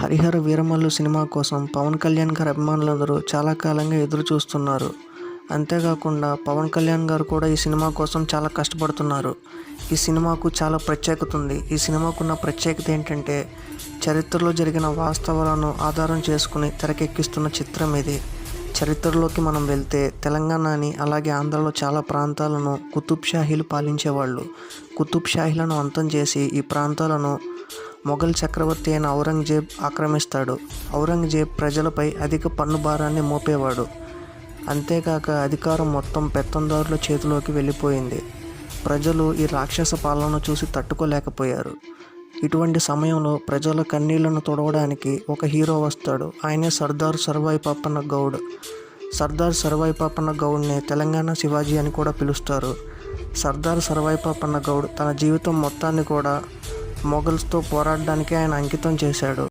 Harihara Veeramallu cinema కోసం పవన్ కళ్యాణ్ గారి అభిమానులందరూ చాలా కాలంగా ఎదురు చూస్తున్నారు. అంతేకాకుండా పవన్ కళ్యాణ్ గారు కూడా ఈ సినిమా కోసం చాలా కష్టపడుతున్నారు. ఈ సినిమాకు చాలా ప్రత్యేకత ఉంది. ఈ సినిమాకున్న ప్రత్యేకత ఏంటంటే చరిత్రలో జరిగిన వాస్తవాలను ఆధారం చేసుకుని తెరకెక్కిస్తున్న చిత్రం ఇది. చరిత్రలోకి మనం వెళ్తే తెలంగాణని అలాగే ఆంధ్రలో చాలా ప్రాంతాలను కుతుబ్ షాహీలు పాలించేవాళ్ళు. కుతుబ్ షాహీలను అంతం చేసి ఈ ప్రాంతాలను మొఘల్ చక్రవర్తి అయిన ఔరంగజేబ్ ఆక్రమిస్తాడు. ఔరంగజేబ్ ప్రజలపై అధిక పన్ను భారాన్ని మోపేవాడు. అంతేకాక అధికారం మొత్తం పెత్తందారుల చేతిలోకి వెళ్ళిపోయింది. ప్రజలు ఈ రాక్షస పాలనను చూసి తట్టుకోలేకపోయారు. ఇటువంటి సమయంలో ప్రజల కన్నీళ్లను తుడవడానికి ఒక హీరో వస్తాడు. ఆయనే సర్దార్ సర్వాయి పాపన్న గౌడ్. సర్దార్ సర్వాయి పాపన్న గౌడ్ని తెలంగాణ శివాజీ అని కూడా పిలుస్తారు. సర్దార్ సర్వాయి పాపన్న గౌడ్ తన జీవితం మొత్తాన్ని కూడా మొఘల్స్తో పోరాడడానికి ఆయన అంకితం చేశాడు.